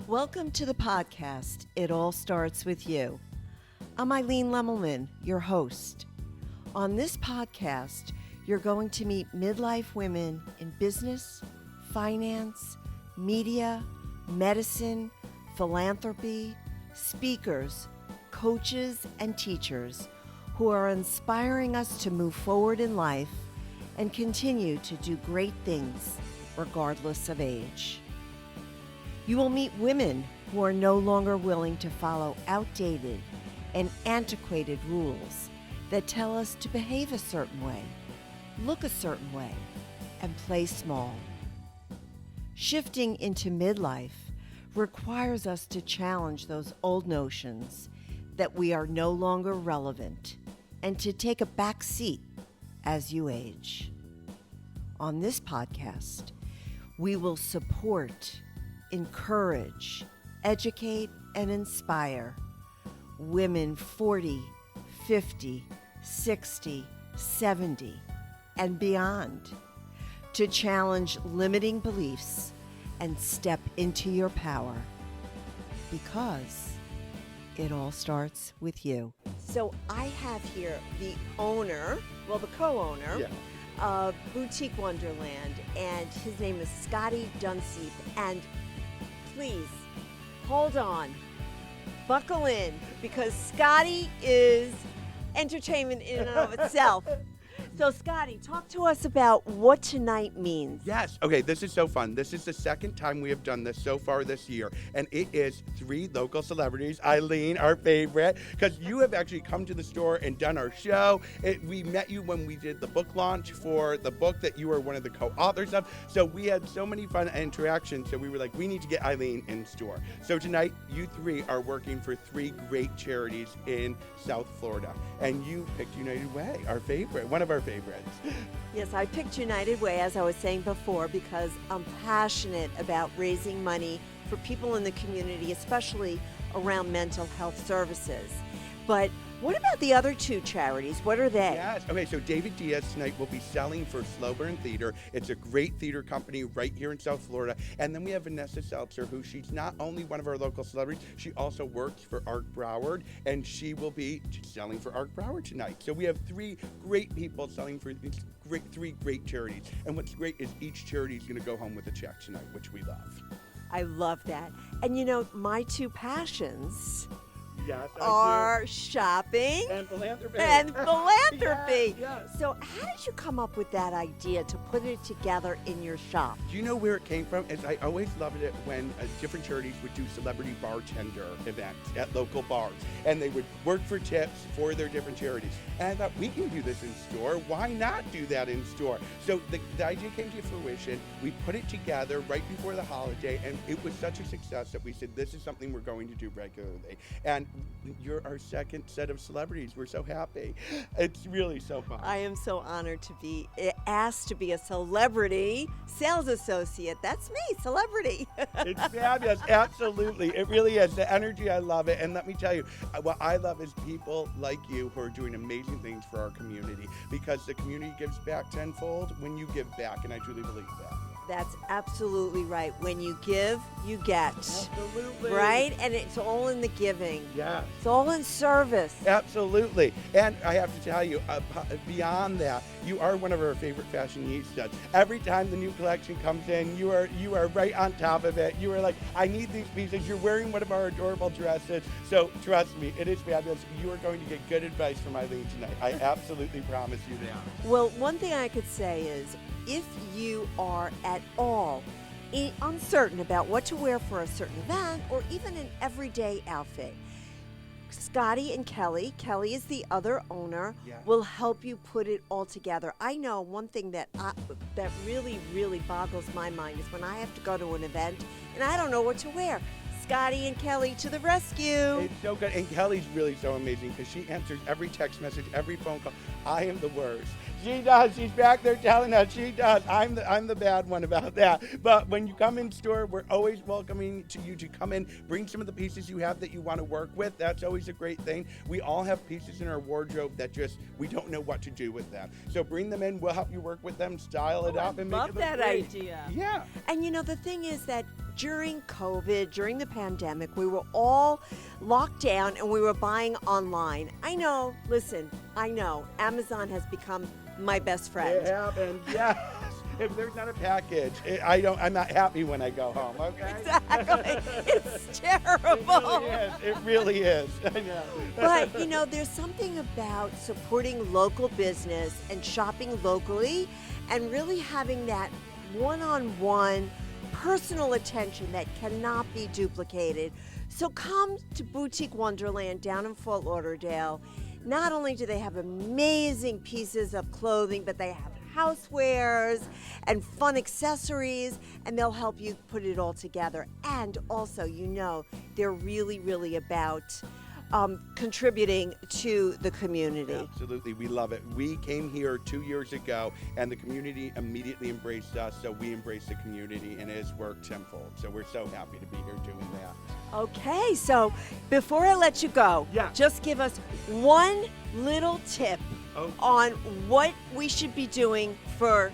Welcome to the podcast, It All Starts With You. I'm Eileen Lemelman, your host. On this podcast, you're going to meet midlife women in business, finance, media, medicine, philanthropy, speakers, coaches, and teachers who are inspiring us to move forward in life and continue to do great things regardless of age. You will meet women who are no longer willing to follow outdated and antiquated rules that tell us to behave a certain way, look a certain way, and play small. Shifting into midlife requires us to challenge those old notions that we are no longer relevant and to take a back seat as you age. On this podcast, we will support, encourage, educate, and inspire women 40, 50, 60, 70, and beyond to challenge limiting beliefs and step into your power, because it all starts with you. So I have here the owner, the co-owner, of Boutique Wonderland, and his name is Scottie Dunseath. And please, hold on, buckle in, because Scottie is entertainment in and of itself. So Scottie, talk to us about what tonight means. Yes. Okay, this is so fun. This is the second time we have done this so far this year, and it is 3 local celebrities. Eileen, our favorite, because you have actually come to the store and done our show. We met you when we did the book launch for the book that you were one of the co-authors of. So we had so many fun interactions, so we were like, we need to get Eileen in store. So tonight, you 3 are working for 3 great charities in South Florida, and you picked United Way, our favorite, one of our favorites. Yes, I picked United Way, as I was saying before, because I'm passionate about raising money for people in the community, especially around mental health services. But what about the other 2 charities? What are they? Yes. Okay, so David Diaz tonight will be selling for Slow Burn Theater. It's a great theater company right here in South Florida. And then we have Vanessa Seltzer, who she's not only one of our local celebrities, she also works for Art Broward, and she will be selling for Art Broward tonight. So we have 3 great people selling for 3 great charities. And what's great is each charity is going to go home with a check tonight, which we love. I love that. And you know, my 2 passions... Yes, are shopping and philanthropy. Yes. So how did you come up with that idea to put it together in your shop? Do you know where it came from? Is I always loved it when different charities would do celebrity bartender events at local bars, and they would work for tips for their different charities. And I thought, we can do this in store. Why not do that in store? So the idea came to fruition. We put it together right before the holiday, and it was such a success that we said, this is something we're going to do regularly. And you're our second set of celebrities. We're so happy. It's really so fun. I am so honored to be asked to be a celebrity sales associate. That's me, celebrity. It's fabulous. Absolutely. It really is. The energy, I love it. And let me tell you, what I love is people like you who are doing amazing things for our community, because the community gives back tenfold when you give back, and I truly believe that. That's absolutely right. When you give, you get. Absolutely. Right? And it's all in the giving. Yeah. It's all in service. Absolutely. And I have to tell you, beyond that, you are one of our favorite fashionistas. Every time the new collection comes in, you are right on top of it. You are like, I need these pieces. You're wearing one of our adorable dresses. So trust me, it is fabulous. You are going to get good advice from Eileen tonight. I absolutely promise you that. Well, one thing I could say is, if you are at all uncertain about what to wear for a certain event or even an everyday outfit, Scottie and Kelly is the other owner, will help you put it all together. I know one thing that really, really boggles my mind is when I have to go to an event and I don't know what to wear. Scottie and Kelly to the rescue. It's so good. And Kelly's really so amazing because she answers every text message, every phone call. I am the worst. She does. She's back there telling us she does. I'm the bad one about that. But when you come in store, we're always welcoming to you to come in, bring some of the pieces you have that you want to work with. That's always a great thing. We all have pieces in our wardrobe that just, we don't know what to do with them. So bring them in. We'll help you work with them, style it up, and make it look great. I love that idea. Yeah. And you know, the thing is that during COVID, during the pandemic, we were all locked down and we were buying online. I know, listen, I know Amazon has become my best friend. It happened, yes. If there's not a package, I'm not happy when I go home, okay? Exactly. It's terrible. It really is. I know. But, you know, there's something about supporting local business and shopping locally and really having that one-on-one personal attention that cannot be duplicated. So come to Boutique Wonderland down in Fort Lauderdale. Not only do they have amazing pieces of clothing, but they have housewares and fun accessories, and they'll help you put it all together. And also, you know, they're really, really about contributing to the community. Absolutely, we love it. We came here 2 years ago, and the community immediately embraced us, so we embraced the community, and it has worked tenfold. So we're so happy to be here doing that. Okay, so before I let you go, just give us one little tip on what we should be doing for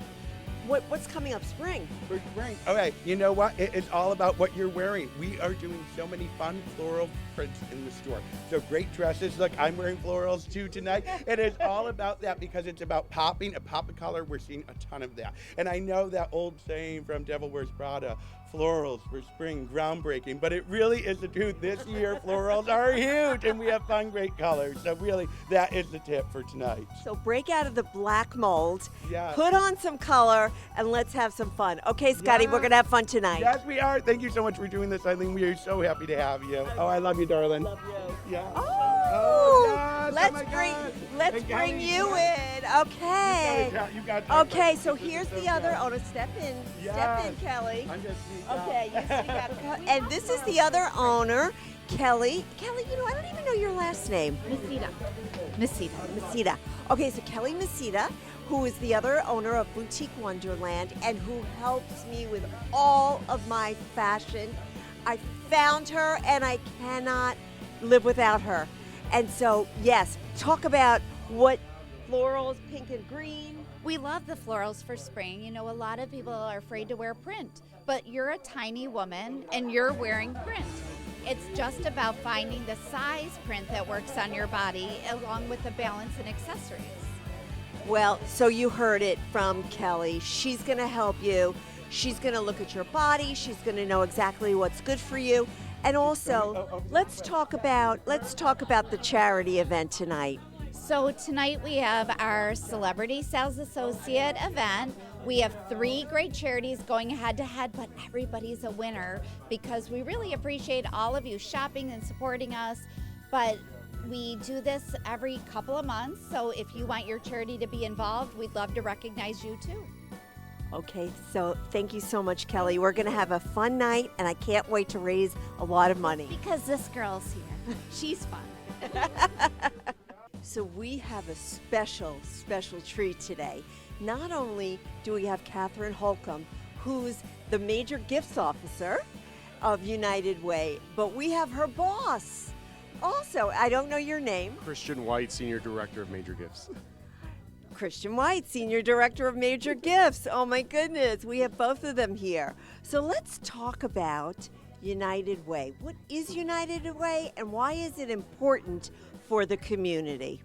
what's coming up, spring. For spring. Okay, you know what? It is all about what you're wearing. We are doing so many fun floral prints in the store. So great dresses. Look, I'm wearing florals too tonight. It is all about that because it's about popping, a pop of color. We're seeing a ton of that. And I know that old saying from Devil Wears Prada, florals for spring, groundbreaking, but it really is the truth. This year, florals are huge, and we have fun, great colors. So really, that is the tip for tonight. So break out of the black mold, put on some color, and let's have some fun. Okay, Scottie, we're going to have fun tonight. Yes, we are. Thank you so much for doing this, Eileen. We are so happy to have you. Oh, I love you, darling. Love you. Yeah. Oh, yes. let's bring you in. Okay. You got okay, so here's the other owner. Step in. Step in, Kelly. I'm just okay, you sneak out. And this is the other owner, Kelly. Kelly, you know, I don't even know your last name. Misita. Okay, so Kelly Misita, who is the other owner of Boutique Wonderland and who helps me with all of my fashion. I found her and I cannot live without her. And so, yes, talk about what florals, pink and green. We love the florals for spring. You know, a lot of people are afraid to wear print, but you're a tiny woman and you're wearing print. It's just about finding the size print that works on your body along with the balance and accessories. Well, so you heard it from Kelly. She's going to help you. She's going to look at your body. She's going to know exactly what's good for you. And also, let's talk about the charity event tonight. So tonight we have our Celebrity Sales Associate event. We have 3 great charities going head to head, but everybody's a winner because we really appreciate all of you shopping and supporting us. But we do this every couple of months, so if you want your charity to be involved, we'd love to recognize you too. Okay, so thank you so much, Kelly. We're going to have a fun night, and I can't wait to raise a lot of money. Because this girl's here. She's fun. So we have a special treat today. Not only do we have Kathryn Holcomb, who's the major gifts officer of United Way, but we have her boss. Also, I don't know your name. Christian White, Senior Director of Major Gifts. Christian White, Senior Director of Major Gifts. Oh my goodness, we have both of them here. So let's talk about United Way. What is United Way and why is it important for the community?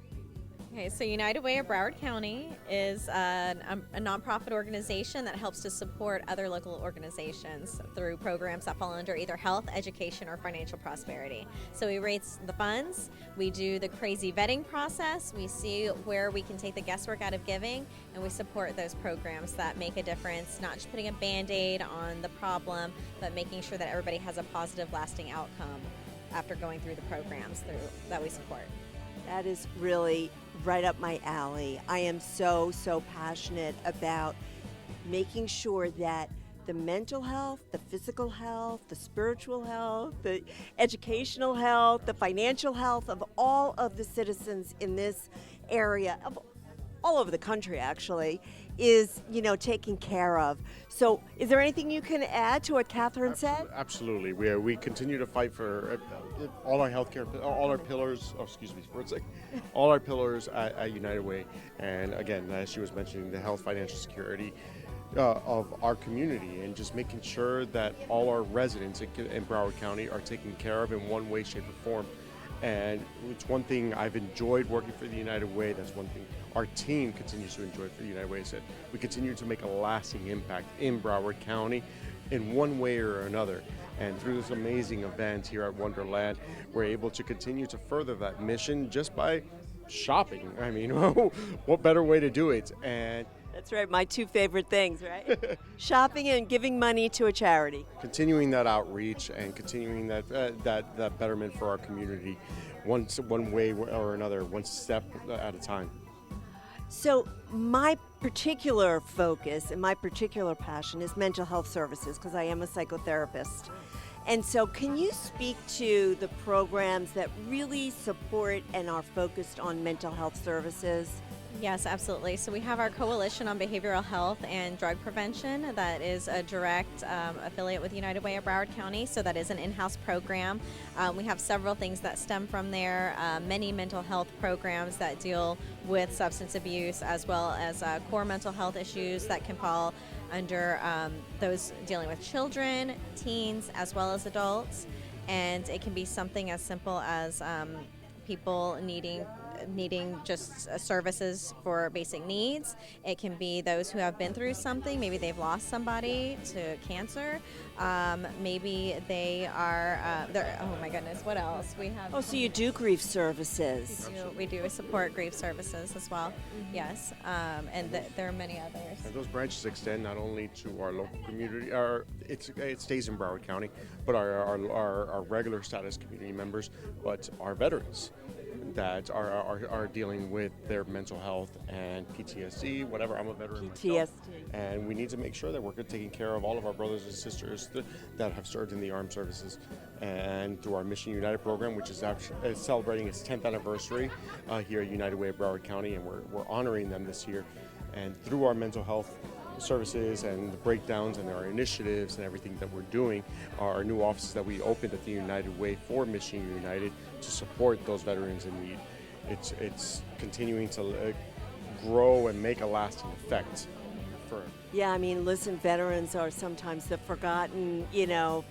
Okay, so United Way of Broward County is a nonprofit organization that helps to support other local organizations through programs that fall under either health, education, or financial prosperity. So we raise the funds, we do the crazy vetting process, we see where we can take the guesswork out of giving, and we support those programs that make a difference, not just putting a Band-Aid on the problem, but making sure that everybody has a positive, lasting outcome after going through the programs that we support. That is really right up my alley. I am so passionate about making sure that the mental health, the physical health, the spiritual health, the educational health, the financial health of all of the citizens in this area, of all over the country actually, is, you know, taken care of. So is there anything you can add to what Kathryn said? Absolutely. We continue to fight for all our healthcare, all our pillars, all our pillars at United Way. And again, as she was mentioning, the health, financial security. of our community, and just making sure that all our residents in Broward County are taken care of in one way, shape, or form. And it's one thing I've enjoyed working for the United Way. That's one thing our team continues to enjoy for the United Way, is that we continue to make a lasting impact in Broward County in one way or another. And through this amazing event here at Wonderland, we're able to continue to further that mission just by shopping. I mean, what better way to do it? And That's right, my two favorite things, right? Shopping and giving money to a charity. continuing that outreach and continuing that betterment for our community, one way or another, one step at a time. So my particular focus and my particular passion is mental health services, because I am a psychotherapist. And so can you speak to the programs that really support and are focused on mental health services? Yes, absolutely. So we have our Coalition on Behavioral Health and Drug Prevention. That is a direct affiliate with United Way of Broward County. So that is an in-house program. We have several things that stem from there. Many mental health programs that deal with substance abuse, as well as core mental health issues that can fall under those dealing with children, teens, as well as adults. And it can be something as simple as people needing just services for basic needs. It can be those who have been through something. Maybe they've lost somebody to cancer. Maybe they are, oh my goodness, what else? We have. Oh, so you do grief services. We do support grief services as well. Yes, and there are many others. And those branches extend not only to our local community, it stays in Broward County, but our regular status community members, but our veterans that are dealing with their mental health and PTSD, whatever. I'm a veteran myself. And we need to make sure that we're taking care of all of our brothers and sisters that have served in the armed services. And through our Mission United program, which is celebrating its 10th anniversary here at United Way of Broward County, and we're honoring them this year. And through our mental health services and the breakdowns and our initiatives and everything that we're doing, our new offices that we opened at the United Way for Mission United to support those veterans in need. It's continuing to grow and make a lasting effect. Yeah, I mean, listen, veterans are sometimes the forgotten,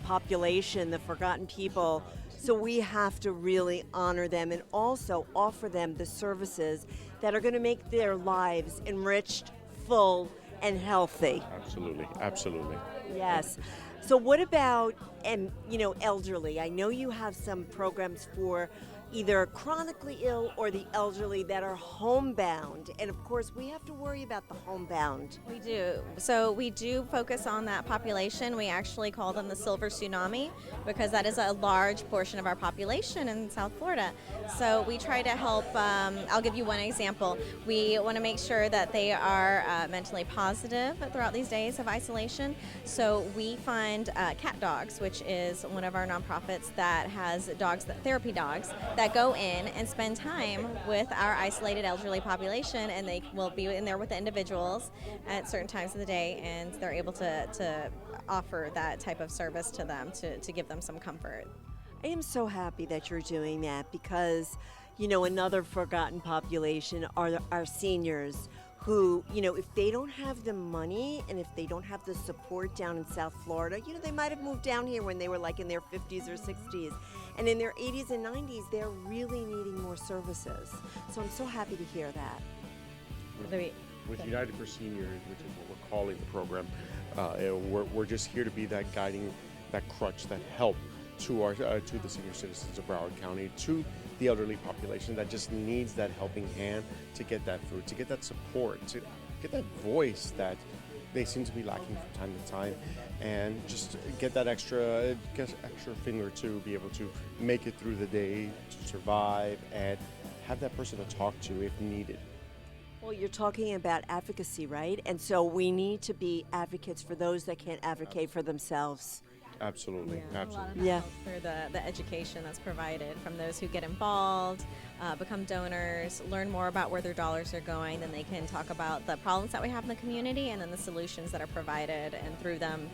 population, the forgotten people. So we have to really honor them and also offer them the services that are going to make their lives enriched, full, and healthy. Absolutely. Yes. So what about, elderly? I know you have some programs for either chronically ill or the elderly that are homebound. And of course, we have to worry about the homebound. We do. So we do focus on that population. We actually call them the silver tsunami because that is a large portion of our population in South Florida. So we try to help. I'll give you one example. We want to make sure that they are mentally positive throughout these days of isolation. So we fund Cat Dogs, which is one of our nonprofits that has dogs, therapy dogs, that go in and spend time with our isolated elderly population, and they will be in there with the individuals at certain times of the day, and they're able to offer that type of service to them to give them some comfort. I am so happy that you're doing that because, another forgotten population are our seniors who, if they don't have the money and if they don't have the support down in South Florida, they might have moved down here when they were like in their 50s or 60s. And in their 80s and 90s, they're really needing more services. So I'm so happy to hear that. With United for Seniors, which is what we're calling the program, we're just here to be that guiding, that crutch, that help to the senior citizens of Broward County, to the elderly population that just needs that helping hand to get that food, to get that support, to get that voice that they seem to be lacking from time to time, and just get that extra finger to be able to make it through the day, to survive, and have that person to talk to if needed. Well, you're talking about advocacy, right? And so we need to be advocates for those that can't advocate for themselves. Absolutely. A lot of help through the education that's provided from those who get involved, become donors, learn more about where their dollars are going. Then they can talk about the problems that we have in the community and then the solutions that are provided, and through them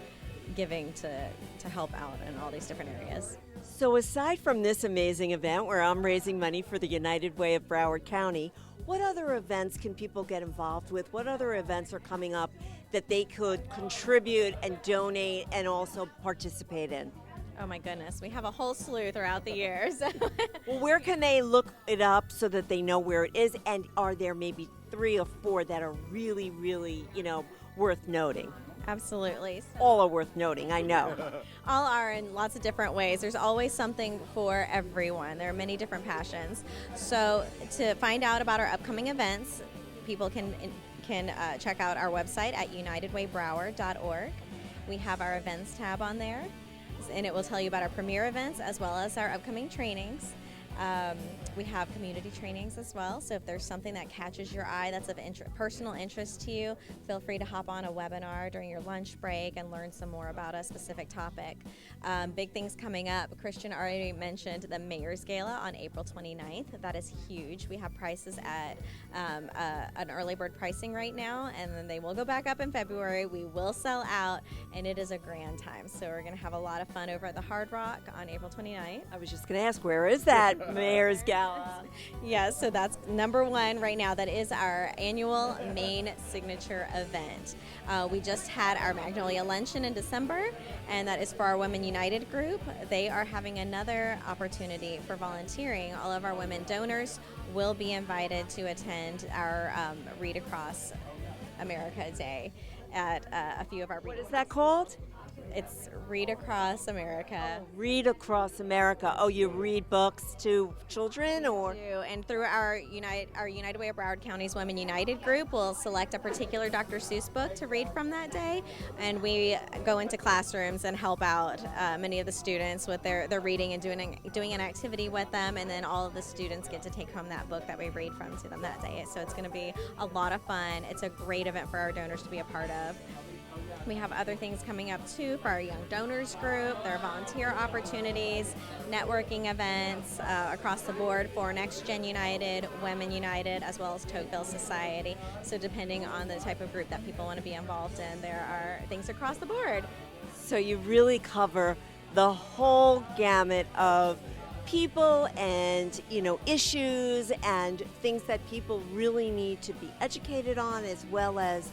giving to help out in all these different areas. So aside from this amazing event where I'm raising money for the United Way of Broward County, what other events can people get involved with? What other events are coming up that they could contribute and donate and also participate in? Oh my goodness, we have a whole slew throughout the years. Well, where can they look it up so that they know where it is? And are there maybe 3 or 4 that are really, really, worth noting? Absolutely. All are worth noting, I know. All are in lots of different ways. There's always something for everyone. There are many different passions. So to find out about our upcoming events, people can check out our website at unitedwaybroward.org. We have our events tab on there, and it will tell you about our premier events as well as our upcoming trainings. We have community trainings as well, so if there's something that catches your eye that's of personal interest to you, feel free to hop on a webinar during your lunch break and learn some more about a specific topic. Big things coming up. Christian already mentioned the Mayor's Gala on April 29th. That is huge. We have prices at an early bird pricing right now, and then they will go back up in February. We will sell out, and it is a grand time. So we're going to have a lot of fun over at the Hard Rock on April 29th. I was just going to ask, where is that Mayor's Gala? Yes, so that's number 1 right now. That is our annual main signature event. We just had our Magnolia Luncheon in December, and that is for our Women United group. They are having another opportunity for volunteering. All of our women donors will be invited to attend our Read Across America Day at a few of our. What is that called? It's Read Across America. Read Across America. Oh, you read books to children, or? And through our United Way of Broward County's Women United group, we'll select a particular Dr. Seuss book to read from that day, and we go into classrooms and help out many of the students with their reading and doing an activity with them, and then all of the students get to take home that book that we read from to them that day. So it's going to be a lot of fun. It's a great event for our donors to be a part of. We have other things coming up too for our Young Donors group. There are volunteer opportunities, networking events across the board for Next Gen United, Women United, as well as Tocqueville Society. So depending on the type of group that people want to be involved in, there are things across the board. So you really cover the whole gamut of people and issues and things that people really need to be educated on, as well as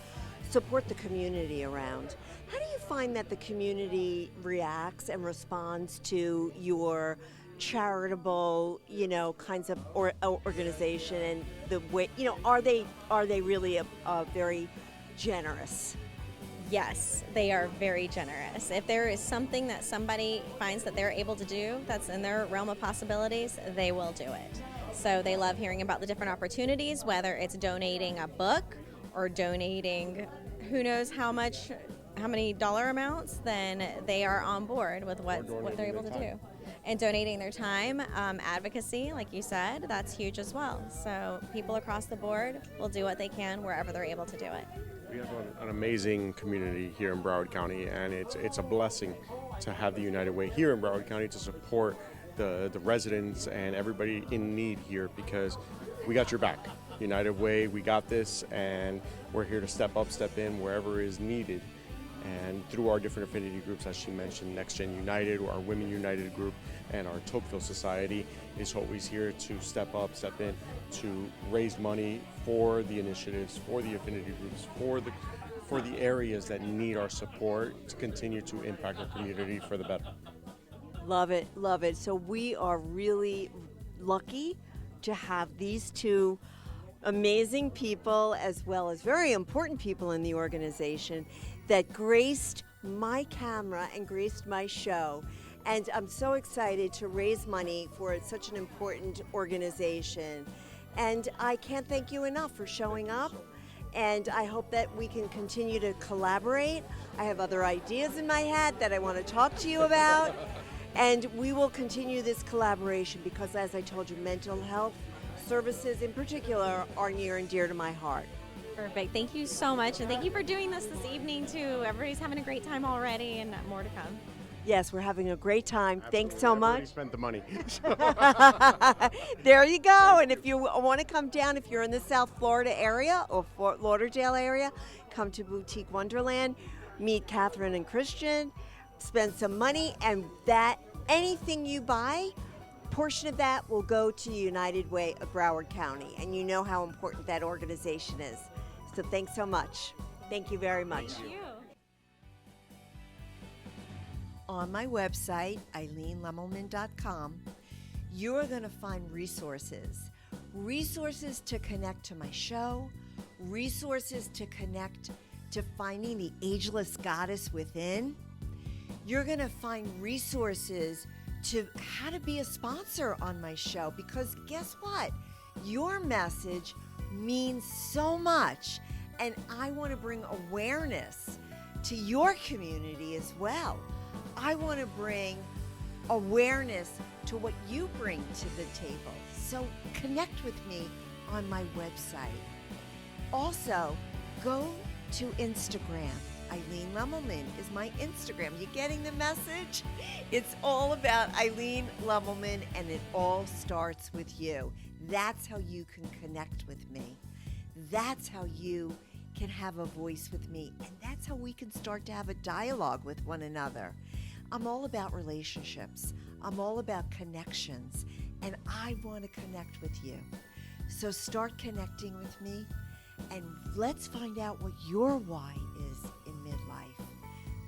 support the community around. How do you find that the community reacts and responds to your charitable, kinds of organization, and the way, are they really very generous? Yes, they are very generous. If there is something that somebody finds that they're able to do that's in their realm of possibilities, they will do it. So they love hearing about the different opportunities, whether it's donating a book or donating who knows how many dollar amounts, then they are on board with what they're able to do. And donating their time, advocacy, like you said, that's huge as well. So people across the board will do what they can wherever they're able to do it. We have an amazing community here in Broward County, and it's a blessing to have the United Way here in Broward County to support the residents and everybody in need here, because we got your back. United Way, we got this, and we're here to step up, step in wherever is needed. And through our different affinity groups, as she mentioned, Next Gen United, our Women United group, and our Tocqueville Society is always here to step up, step in, to raise money for the initiatives, for the affinity groups, for the areas that need our support to continue to impact our community for the better. Love it, love it. So we are really lucky to have these two amazing people, as well as very important people in the organization, that graced my camera and graced my show. And I'm so excited to raise money for such an important organization. And I can't thank you enough for showing up. And I hope that we can continue to collaborate. I have other ideas in my head that I want to talk to you about. And we will continue this collaboration because, as I told you, mental health services in particular are near and dear to my heart. Perfect. Thank you so much, and thank you for doing this evening too. Everybody's having a great time already, and more to come. Yes, we're having a great time. Absolutely. Thanks so much. Spent the money. There you go. And if you want to come down, if you're in the South Florida area or Fort Lauderdale area, come to Boutique Wonderland, meet Kathryn and Christian, spend some money, and that anything you buy, portion of that will go to United Way of Broward County, and you know how important that organization is. So thanks so much. Thank you very much. Thank you. On my website, eileenlemelman.com, you're going to find resources to connect to my show, resources to connect to finding the ageless goddess within. You're going to find resources to how to be a sponsor on my show, because guess what? Your message means so much, and I want to bring awareness to your community as well. I want to bring awareness to what you bring to the table. So connect with me on my website. Also, go to Instagram. Eileen Lemelman is my Instagram. You getting the message? It's all about Eileen Lemelman, and it all starts with you. That's how you can connect with me. That's how you can have a voice with me, and that's how we can start to have a dialogue with one another. I'm all about relationships. I'm all about connections, and I want to connect with you. So start connecting with me, and let's find out what your why is in midlife,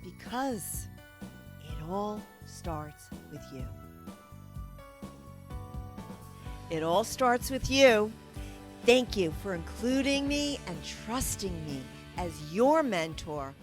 because it all starts with you. It all starts with you. Thank you for including me and trusting me as your mentor